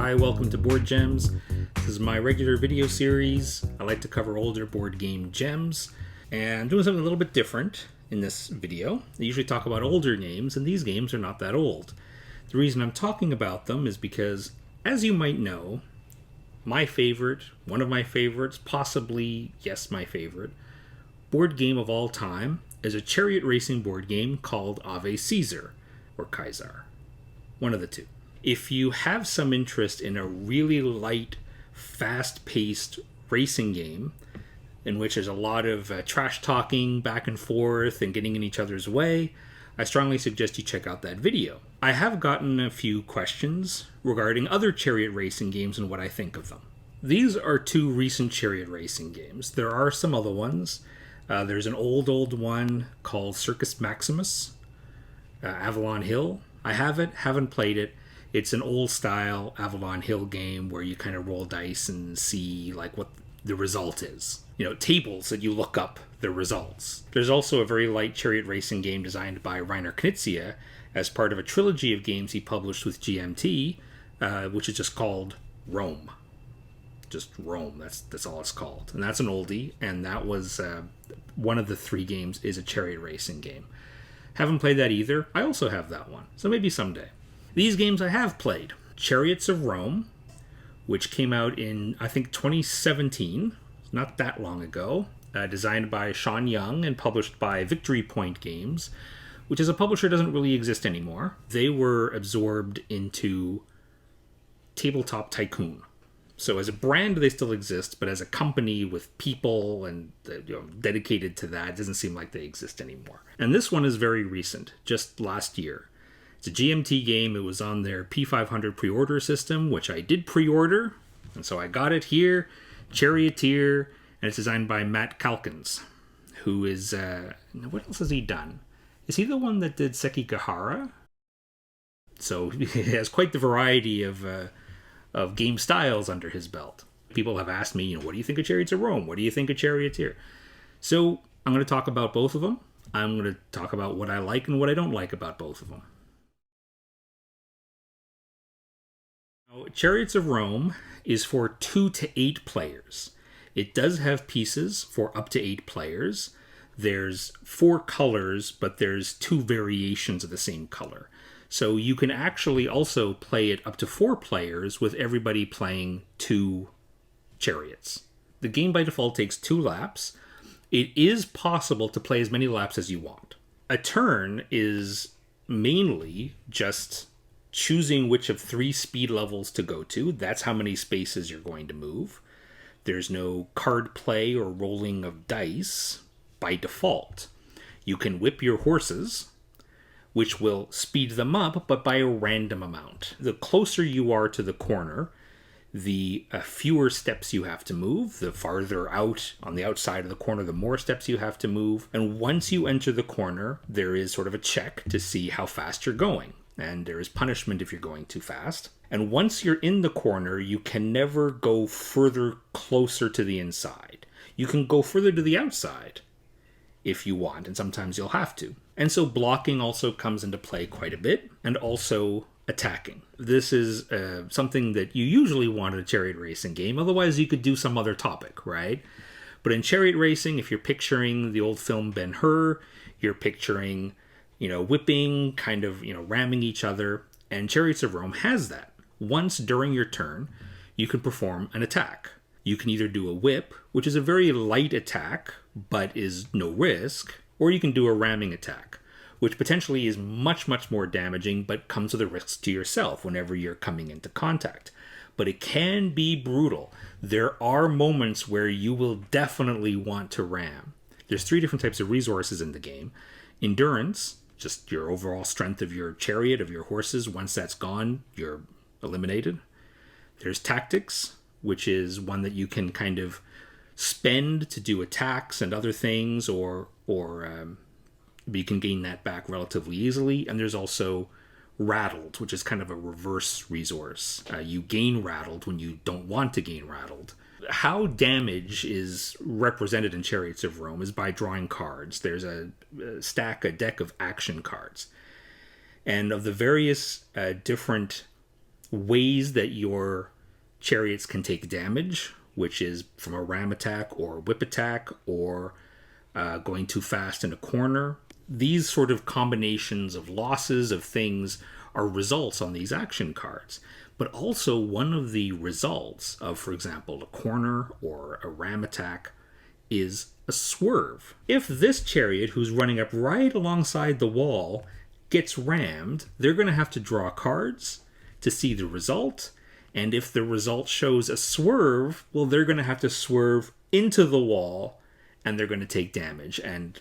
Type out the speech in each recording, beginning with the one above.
Hi, welcome to Board Gems. This is my regular video series. I like to cover older board game gems, and I'm doing something a little bit different in this video. I usually talk about older games, and these games are not that old. The reason I'm talking about them is because, as you might know, my favorite, one of my favorites, possibly, yes, my favorite, board game of all time is a chariot racing board game called Ave Caesar, or Kaiser. One of the two. If you have some interest in a really light, fast-paced racing game in which there's a lot of trash talking back and forth and getting in each other's way, I strongly suggest you check out that video. I have gotten a few questions regarding other chariot racing games and what I think of them. These are two recent chariot racing games. There are some other ones. There's an old one called Circus Maximus, Avalon Hill. I haven't played it. It's an old style Avalon Hill game where you kind of roll dice and see like what the result is. You know, tables that you look up the results. There's also a very light chariot racing game designed by Rainer Knizia as part of a trilogy of games he published with GMT, which is just called Rome. Just Rome, that's all it's called. And that's an oldie, and that was one of the three games is a chariot racing game. Haven't played that either. I also have that one, so maybe someday. These games I have played. Chariots of Rome, which came out in, I think, 2017, not that long ago, designed by Sean Young and published by Victory Point Games, which is a publisher that doesn't really exist anymore. They were absorbed into Tabletop Tycoon. So as a brand, they still exist, but as a company with people and dedicated to that, it doesn't seem like they exist anymore. And this one is very recent, just last year. It's a GMT game. It was on their P500 pre-order system, which I did pre-order, and so I got it here. Charioteer, and it's designed by Matt Calkins, who is... what else has he done? Is he the one that did Sekigahara? So he has quite the variety of game styles under his belt. People have asked me, what do you think of Chariots of Rome? What do you think of Charioteer? So I'm going to talk about both of them. I'm going to talk about what I like and what I don't like about both of them. Now, Chariots of Rome is for 2 to 8 players. It does have pieces for up to 8 players. There's 4 colors, but there's 2 variations of the same color. So you can actually also play it up to 4 players with everybody playing 2 chariots. The game by default takes 2 laps. It is possible to play as many laps as you want. A turn is mainly just choosing which of 3 speed levels to go to. That's how many spaces you're going to move. There's no card play or rolling of dice by default. You can whip your horses, which will speed them up, but by a random amount. The closer you are to the corner, the fewer steps you have to move. The farther out on the outside of the corner, the more steps you have to move. And once you enter the corner, there is sort of a check to see how fast you're going. And there is punishment if you're going too fast. And once you're in the corner, you can never go further closer to the inside. You can go further to the outside if you want, and sometimes you'll have to. And so blocking also comes into play quite a bit, and also attacking. This is something that you usually want in a chariot racing game, otherwise you could do some other topic, right? But in chariot racing, if you're picturing the old film Ben-Hur, you're picturing, whipping, kind of, ramming each other, and Chariots of Rome has that. Once during your turn, you can perform an attack. You can either do a whip, which is a very light attack, but is no risk, or you can do a ramming attack, which potentially is much, much more damaging, but comes with a risk to yourself whenever you're coming into contact. But it can be brutal. There are moments where you will definitely want to ram. There's 3 different types of resources in the game. Endurance, just your overall strength of your chariot, of your horses. Once that's gone, you're eliminated. There's tactics, which is one that you can kind of spend to do attacks and other things, or you can gain that back relatively easily. And there's also rattled, which is kind of a reverse resource. You gain rattled when you don't want to gain rattled. How damage is represented in Chariots of Rome is by drawing cards. There's a deck of action cards. And of the various different ways that your chariots can take damage, which is from a ram attack or whip attack or going too fast in a corner. These sort of combinations of losses of things are results on these action cards. But also one of the results of, for example, a corner or a ram attack is a swerve. If this chariot, who's running up right alongside the wall, gets rammed, they're going to have to draw cards to see the result. And if the result shows a swerve, well, they're going to have to swerve into the wall and they're going to take damage and,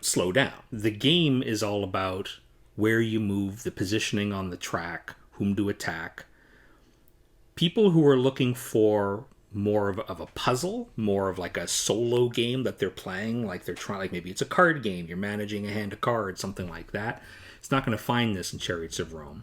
slow down. The game is all about where you move, the positioning on the track, whom to attack. People who are looking for more of a puzzle, more of like a solo game that they're playing, like they're trying, like maybe it's a card game, you're managing a hand of cards, something like that. It's not going to find this in Chariots of Rome.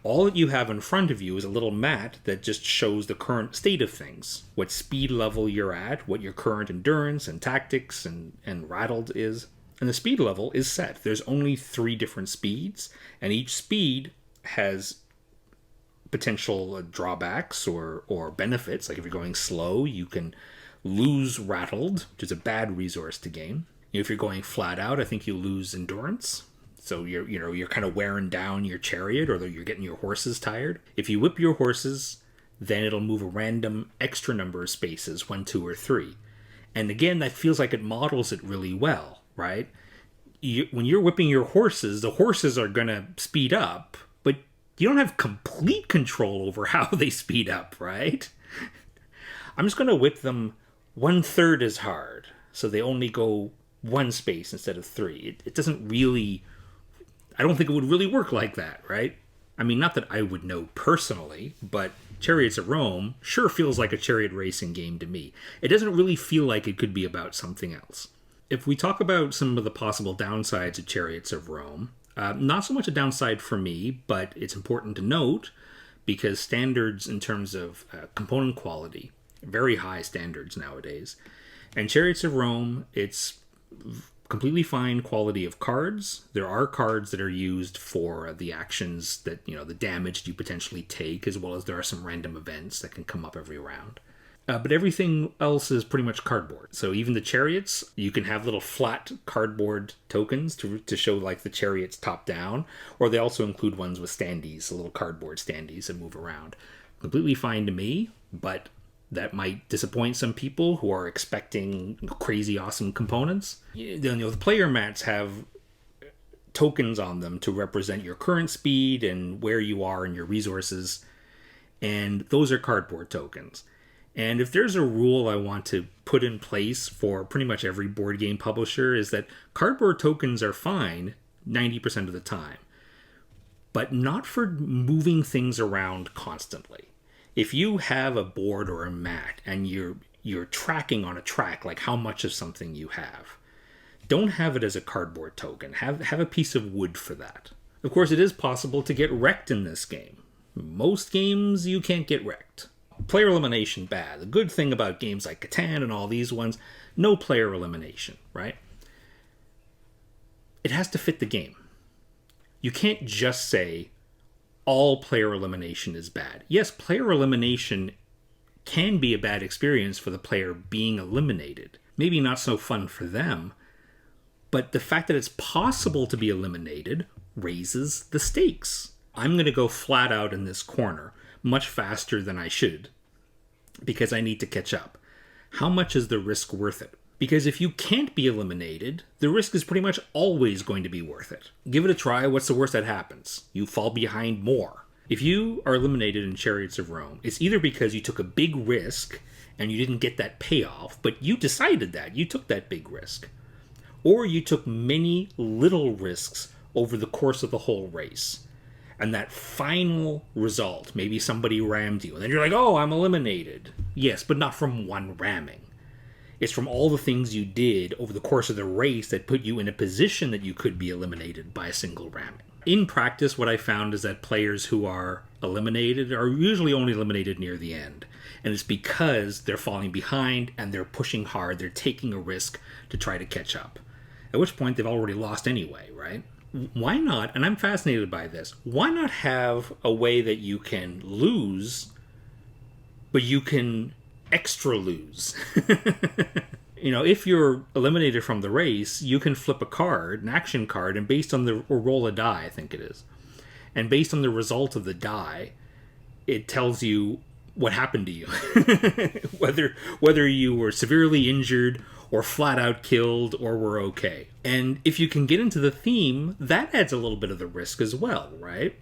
All that you have in front of you is a little mat that just shows the current state of things, what speed level you're at, what your current endurance and tactics and rattled is. And the speed level is set. There's only 3 different speeds, and each speed has potential drawbacks or benefits. Like if you're going slow, you can lose rattled, which is a bad resource to gain. If you're going flat out, I think you lose endurance. So you're kind of wearing down your chariot, or you're getting your horses tired. If you whip your horses, then it'll move a random extra number of spaces, 1, 2, or 3. And again, that feels like it models it really well, right? When you're whipping your horses, the horses are going to speed up, but you don't have complete control over how they speed up, right? I'm just going to whip them 1/3 as hard, so they only go 1 space instead of 3. It doesn't really... I don't think it would really work like that, right? I mean, not that I would know personally, but Chariots of Rome sure feels like a chariot racing game to me. It doesn't really feel like it could be about something else. If we talk about some of the possible downsides of Chariots of Rome, not so much a downside for me, but it's important to note because standards in terms of component quality, very high standards nowadays. And Chariots of Rome, it's completely fine quality of cards. There are cards that are used for the actions that, the damage you potentially take, as well as there are some random events that can come up every round. But everything else is pretty much cardboard. So even the chariots, you can have little flat cardboard tokens to show like the chariots top down, or they also include ones with standees, little cardboard standees that move around. Completely fine to me, but that might disappoint some people who are expecting crazy awesome components. The player mats have tokens on them to represent your current speed and where you are in your resources, and those are cardboard tokens. And if there's a rule I want to put in place for pretty much every board game publisher, is that cardboard tokens are fine 90% of the time, but not for moving things around constantly. If you have a board or a mat and you're tracking on a track like how much of something you have, don't have it as a cardboard token. Have a piece of wood for that. Of course, it is possible to get wrecked in this game. Most games you can't get wrecked. Player elimination bad. The good thing about games like Catan and all these ones, no player elimination, right? It has to fit the game. You can't just say all player elimination is bad. Yes, player elimination can be a bad experience for the player being eliminated. Maybe not so fun for them, but the fact that it's possible to be eliminated raises the stakes. I'm going to go flat out in this corner much faster than I should because I need to catch up. How much is the risk worth it? Because if you can't be eliminated, the risk is pretty much always going to be worth it. Give it a try. What's the worst that happens? You fall behind more. If you are eliminated in Chariots of Rome, it's either because you took a big risk and you didn't get that payoff, but you decided that. You took that big risk. Or you took many little risks over the course of the whole race. And that final result, maybe somebody rammed you, and then you're like, oh, I'm eliminated. Yes, but not from one ramming. It's from all the things you did over the course of the race that put you in a position that you could be eliminated by a single ramming. In practice, what I found is that players who are eliminated are usually only eliminated near the end. And it's because they're falling behind and they're pushing hard, they're taking a risk to try to catch up. At which point they've already lost anyway, right? why not, and I'm fascinated by this, why not have a way that you can lose, but you can extra lose? If you're eliminated from the race, you can flip a card, an action card, and based on or roll a die, I think it is. And based on the result of the die, it tells you what happened to you. whether you were severely injured or flat out killed or were okay. And if you can get into the theme, that adds a little bit of the risk as well, right?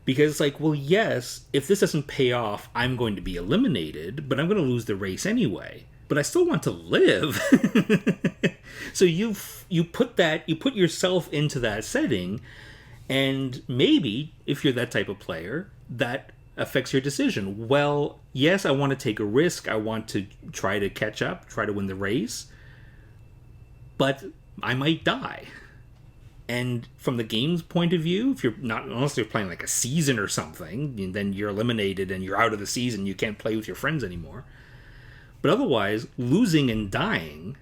Because it's like, well, yes, if this doesn't pay off, I'm going to be eliminated, but I'm going to lose the race anyway. But I still want to live. So you put yourself into that setting, and maybe if you're that type of player, that affects your decision. Well, yes, I want to take a risk. I want to try to catch up, try to win the race, but I might die. And from the game's point of view, if you're not, unless you're playing like a season or something, then you're eliminated and you're out of the season. You can't play with your friends anymore. But otherwise, losing and dying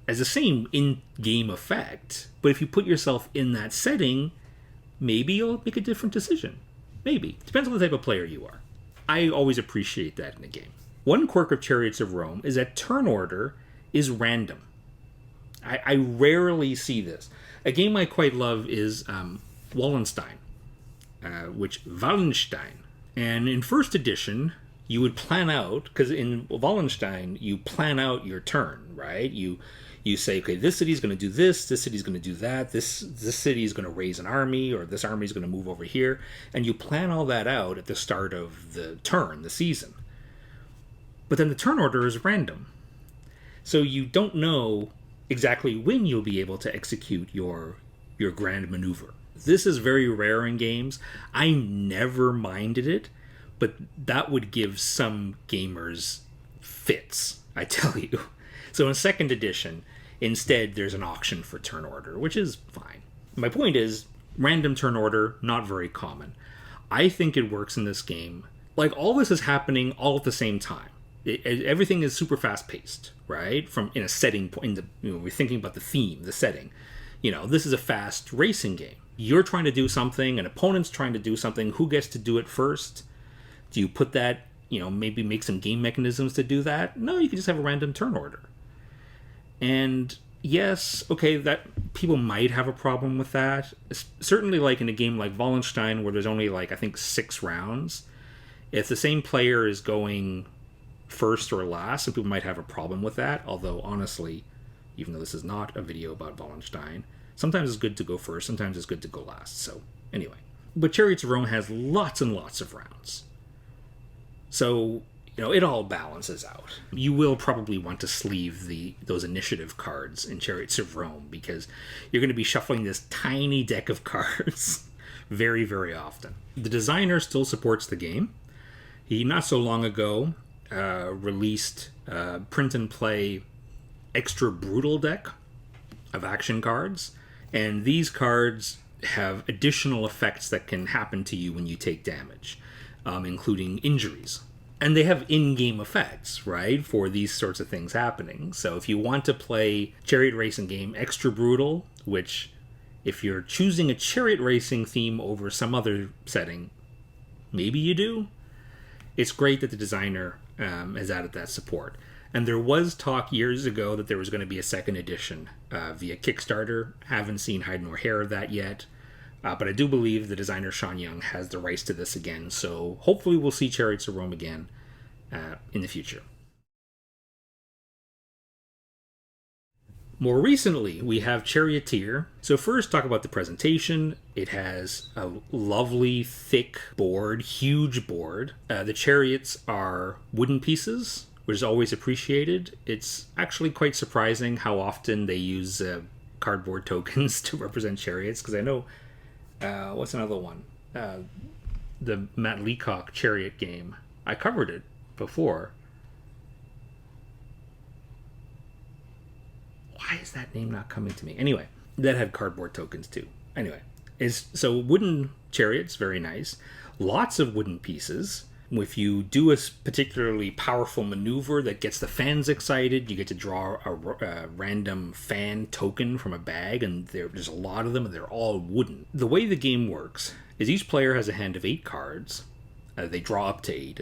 has the same in-game effect. But if you put yourself in that setting, maybe you'll make a different decision. Maybe. Depends on the type of player you are. I always appreciate that in a game. One quirk of Chariots of Rome is that turn order is random. I rarely see this. A game I quite love is Wallenstein, Wallenstein. And in first edition, you would plan out, because in Wallenstein, you plan out your turn, right? You say, okay, this city's going to do this city's going to do that, this city is going to raise an army, or this army is going to move over here, and you plan all that out at the start of the turn, the season. But then the turn order is random. So you don't know exactly when you'll be able to execute your grand maneuver. This is very rare in games. I never minded it, but that would give some gamers fits, I tell you. So in second edition, instead, there's an auction for turn order, which is fine. My point is, random turn order, not very common. I think it works in this game. Like, all this is happening all at the same time. Everything is super fast-paced, right? From in a setting point, we're thinking about the theme, the setting. This is a fast racing game. You're trying to do something, an opponent's trying to do something. Who gets to do it first? Do you put that, maybe make some game mechanisms to do that? No, you can just have a random turn order. And yes, okay, that people might have a problem with that. Certainly, like in a game like Wallenstein, where there's only I think 6 rounds, if the same player is going first or last, some people might have a problem with that. Although honestly, even though this is not a video about Wallenstein, sometimes it's good to go first, sometimes it's good to go last. So anyway, but Chariots of Rome has lots and lots of rounds. So, it all balances out. You will probably want to sleeve those initiative cards in Chariots of Rome, because you're going to be shuffling this tiny deck of cards very, very often. The designer still supports the game. He, not so long ago, released a print-and-play extra brutal deck of action cards. And these cards have additional effects that can happen to you when you take damage, including injuries. And they have in-game effects, right, for these sorts of things happening. So if you want to play chariot racing game extra brutal, which if you're choosing a chariot racing theme over some other setting, maybe you do, it's great that the designer has added that support. And there was talk years ago that there was going to be a second edition via Kickstarter. Haven't seen hide nor hair of that yet. But I do believe the designer Sean Young has the rights to this again, so hopefully we'll see Chariots of Rome again in the future. More recently, we have Charioteer. So first, talk about the presentation. It has a lovely, thick board, huge board. The chariots are wooden pieces, which is always appreciated. It's actually quite surprising how often they use cardboard tokens to represent chariots, because I know what's another one? The Matt Leacock chariot game. I covered it before. Why is that name not coming to me? Anyway, that had cardboard tokens too. Anyway, so wooden chariots, very nice. Lots of wooden pieces. If you do a particularly powerful maneuver that gets the fans excited, you get to draw a random fan token from a bag, and there's a lot of them, and they're all wooden. The way the game works is each player has a hand of 8 cards. They draw up to 8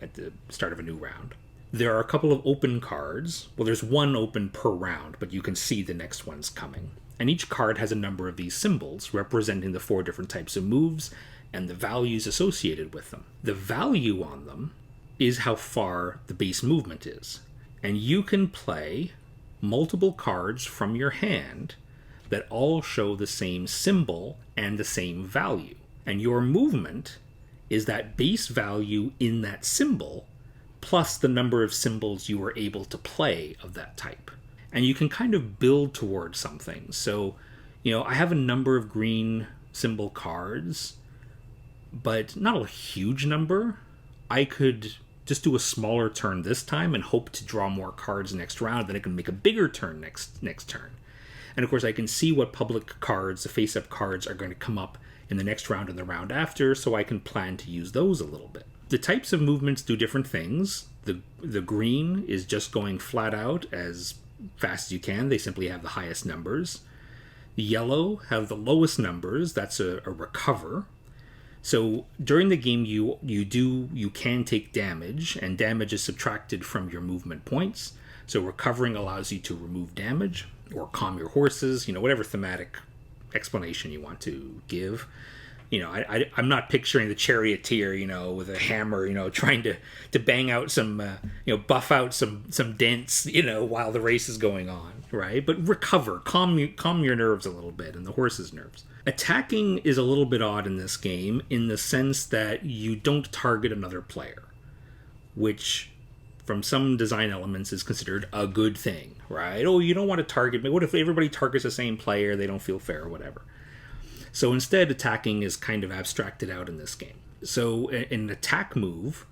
at the start of a new round. There are a couple of open cards. Well, there's one open per round, but you can see the next one's coming. And each card has a number of these symbols representing the 4 different types of moves and the values associated with them. The value on them is how far the base movement is. And you can play multiple cards from your hand that all show the same symbol and the same value. And your movement is that base value in that symbol plus the number of symbols you were able to play of that type. And you can kind of build towards something. So, I have a number of green symbol cards, but not a huge number. I could just do a smaller turn this time and hope to draw more cards next round, then I can make a bigger turn next turn. And of course I can see what public cards, the face-up cards, are going to come up in the next round and the round after, so I can plan to use those a little bit. The types of movements do different things. The green is just going flat out as fast as you can. They simply have the highest numbers. The yellow have the lowest numbers. That's a recover. So during the game, you can take damage, and damage is subtracted from your movement points. So recovering allows you to remove damage or calm your horses, whatever thematic explanation you want to give. I'm not picturing the charioteer, with a hammer, trying to bang out some, buff out some dents, while the race is going on, right? But recover, calm your nerves a little bit, and the horse's nerves. Attacking is a little bit odd in this game in the sense that you don't target another player, which from some design elements is considered a good thing, right? Oh, you don't want to target me. What if everybody targets the same player? They don't feel fair or whatever. So instead, attacking is kind of abstracted out in this game. So in an attack move,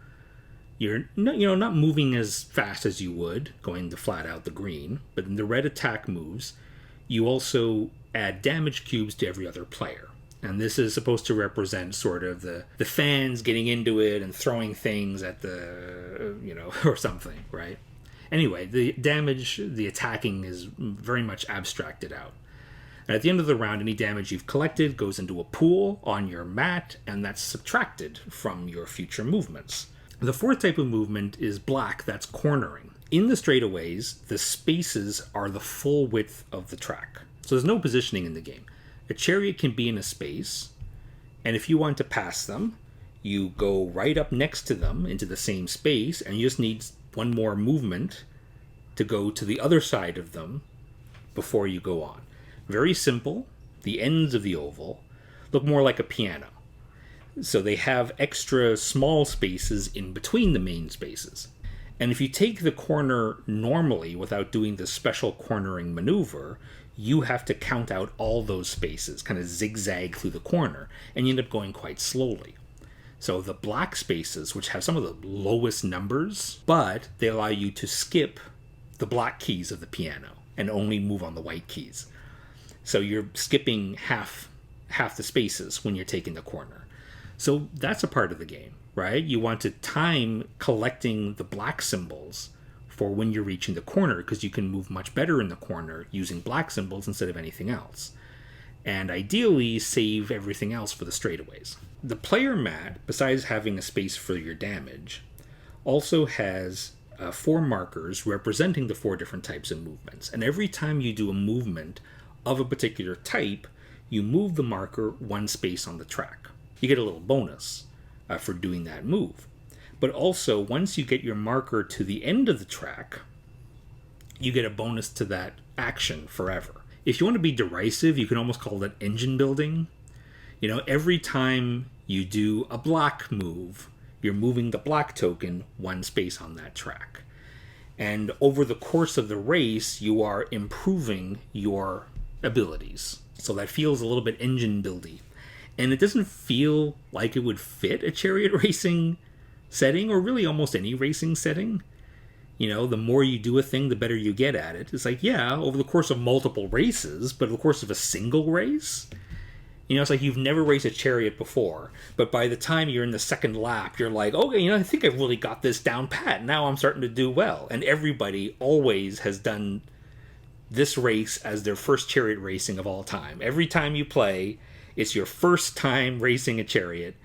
you're not moving as fast as you would, going to flat out the green, but in the red attack moves, you also add damage cubes to every other player. And this is supposed to represent sort of the fans getting into it and throwing things at the, or something, right? Anyway, the damage, the attacking is very much abstracted out. And at the end of the round, any damage you've collected goes into a pool on your mat, and that's subtracted from your future movements. The 4th type of movement is black, that's cornering. In the straightaways, the spaces are the full width of the track. So there's no positioning in the game. A chariot can be in a space, and if you want to pass them, you go right up next to them into the same space, and you just need one more movement to go to the other side of them before you go on. Very simple. The ends of the oval look more like a piano. So they have extra small spaces in between the main spaces. And if you take the corner normally without doing the special cornering maneuver, you have to count out all those spaces, kind of zigzag through the corner, and you end up going quite slowly. So the black spaces, which have some of the lowest numbers, but they allow you to skip the black keys of the piano and only move on the white keys. So you're skipping half the spaces when you're taking the corner. So that's a part of the game, right? You want to time collecting the black symbols for when you're reaching the corner, because you can move much better in the corner using black symbols instead of anything else. And ideally, save everything else for the straightaways. The player mat, besides having a space for your damage, also has 4 markers representing the 4 different types of movements. And every time you do a movement of a particular type, you move the marker 1 space on the track. You get a little bonus for doing that move. But also, once you get your marker to the end of the track, you get a bonus to that action forever. If you want to be derisive, you can almost call that engine building. Every time you do a black move, you're moving the black token 1 space on that track. And over the course of the race, you are improving your abilities. So that feels a little bit engine buildy. And it doesn't feel like it would fit a chariot racing setting, or really almost any racing setting. The more you do a thing, the better you get at it. It's like, yeah, over the course of multiple races, but over the course of a single race, It's like you've never raced a chariot before, but by the time you're in the second lap, you're like, okay, I think I've really got this down pat. Now I'm starting to do well. And everybody always has done this race as their first chariot racing of all time. Every time you play, it's your first time racing a chariot,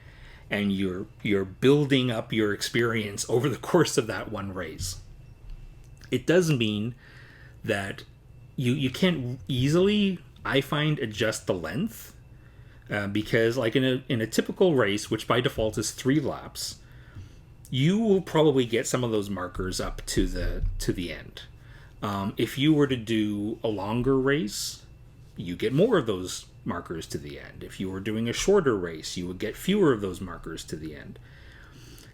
and you're building up your experience over the course of that one race. It does mean that you can't easily, I find, adjust the length, because like in a typical race, which by default is 3 laps, you will probably get some of those markers up to the end. If you were to do a longer race, you get more of those markers to the end. If you were doing a shorter race, you would get fewer of those markers to the end.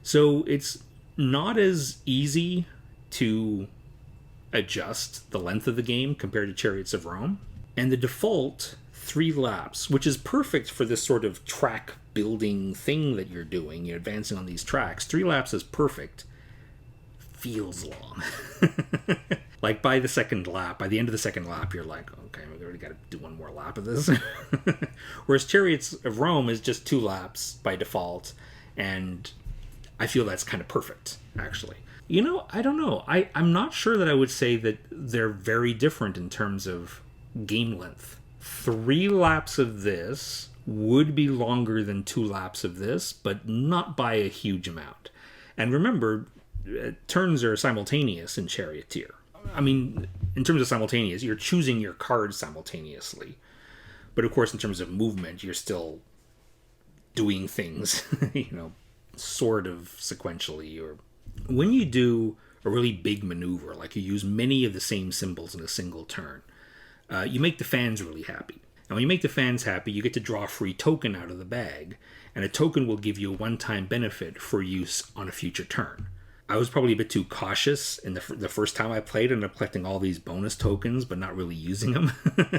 So it's not as easy to adjust the length of the game compared to Chariots of Rome. And the default 3 laps, which is perfect for this sort of track building thing that you're doing, you're advancing on these tracks, 3 laps is perfect, feels long. Like by the end of the second lap, you're like, okay, we already got to do one more lap of this. Whereas Chariots of Rome is just 2 laps by default, and I feel that's kind of perfect, actually. I don't know. I'm not sure that I would say that they're very different in terms of game length. 3 laps of this would be longer than 2 laps of this, but not by a huge amount. And remember, turns are simultaneous in Charioteer. I mean, in terms of simultaneous, you're choosing your cards simultaneously. But of course, in terms of movement, you're still doing things, sort of sequentially. Or when you do a really big maneuver, like you use many of the same symbols in a single turn, you make the fans really happy. And when you make the fans happy, you get to draw a free token out of the bag. And a token will give you a one-time benefit for use on a future turn. I was probably a bit too cautious in the first time I played, and ended up collecting all these bonus tokens, but not really using them,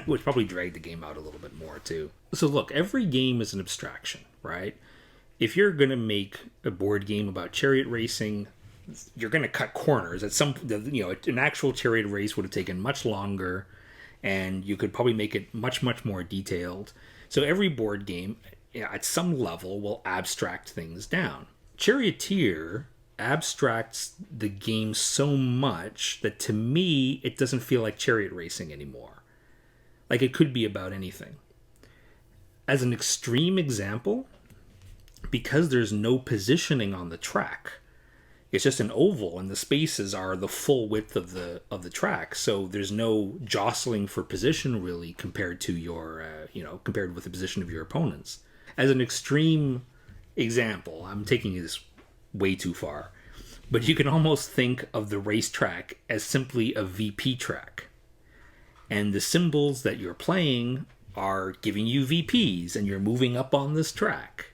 which probably dragged the game out a little bit more too. So look, every game is an abstraction, right? If you're going to make a board game about chariot racing, you're going to cut corners. An actual chariot race would have taken much longer, and you could probably make it much, much more detailed. So every board game, at some level, will abstract things down. Charioteer abstracts the game so much that to me it doesn't feel like chariot racing anymore. Like it could be about anything. As an extreme example, because there's no positioning on the track, it's just an oval and the spaces are the full width of the track, so there's no jostling for position really compared to compared with the position of your opponents. As an extreme example, I'm taking this way too far, but you can almost think of the racetrack as simply a VP track, and the symbols that you're playing are giving you VPs, and you're moving up on this track.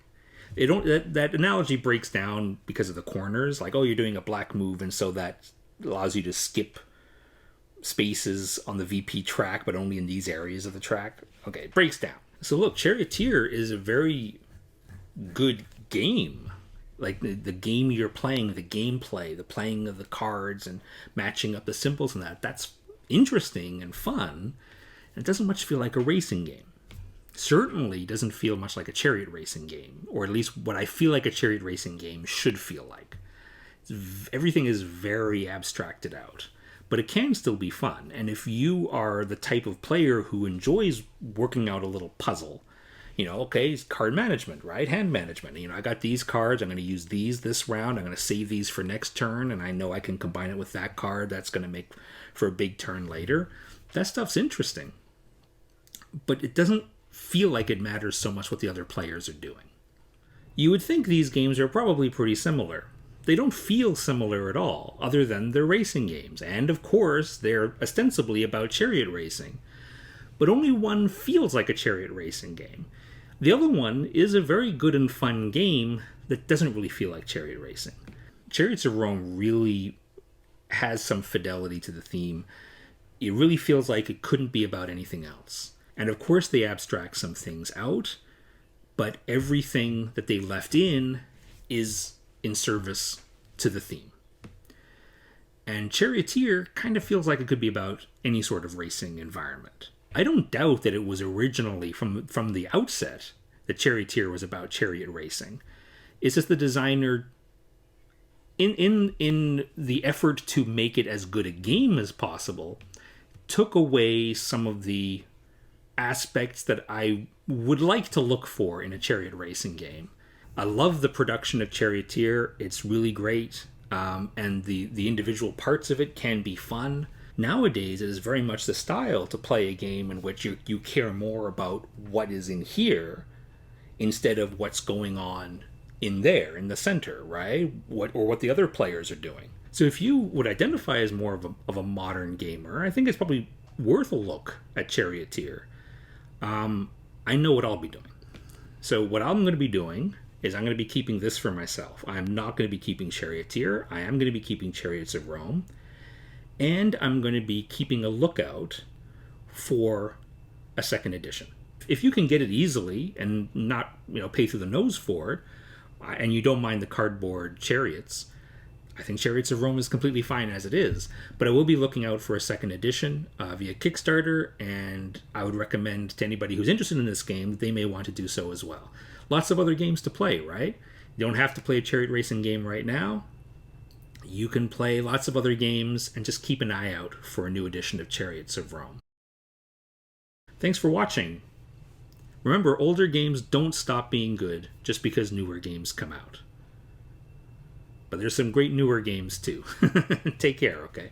That analogy breaks down because of the corners, like, oh, you're doing a black move, and so that allows you to skip spaces on the VP track, but only in these areas of the track. Okay, it breaks down. So look, Charioteer is a very good game. Like the game you're playing, the gameplay, the playing of the cards and matching up the symbols and that's interesting and fun. It doesn't much feel like a racing game. Certainly doesn't feel much like a chariot racing game, or at least what I feel like a chariot racing game should feel like. Everything is very abstracted out, but it can still be fun. And if you are the type of player who enjoys working out a little puzzle, okay, card management, right? Hand management. I got these cards. I'm going to use these this round. I'm going to save these for next turn, and I know I can combine it with that card. That's going to make for a big turn later. That stuff's interesting. But it doesn't feel like it matters so much what the other players are doing. You would think these games are probably pretty similar. They don't feel similar at all, other than they're racing games. And of course, they're ostensibly about chariot racing. But only one feels like a chariot racing game. The other one is a very good and fun game that doesn't really feel like chariot racing. Chariots of Rome really has some fidelity to the theme. It really feels like it couldn't be about anything else. And of course they abstract some things out, but everything that they left in is in service to the theme. And Charioteer kind of feels like it could be about any sort of racing environment. I don't doubt that it was originally, from the outset, that Charioteer was about chariot racing. It's just the designer, in the effort to make it as good a game as possible, took away some of the aspects that I would like to look for in a chariot racing game. I love the production of Charioteer. It's really great, and the individual parts of it can be fun. Nowadays, it is very much the style to play a game in which you care more about what is in here instead of what's going on in there, in the center, right? What the other players are doing. So if you would identify as more of a modern gamer, I think it's probably worth a look at Charioteer. I know what I'll be doing. So what I'm going to be doing is I'm going to be keeping this for myself. I'm not going to be keeping Charioteer. I am going to be keeping Chariots of Rome. And I'm going to be keeping a lookout for a second edition. If you can get it easily and not, pay through the nose for it, and you don't mind the cardboard chariots, I think Chariots of Rome is completely fine as it is. But I will be looking out for a second edition via Kickstarter, and I would recommend to anybody who's interested in this game that they may want to do so as well. Lots of other games to play, right? You don't have to play a chariot racing game right now. You can play lots of other games and just keep an eye out for a new edition of Chariots of Rome. Thanks for watching. Remember, older games don't stop being good just because newer games come out. But there's some great newer games too. Take care, okay?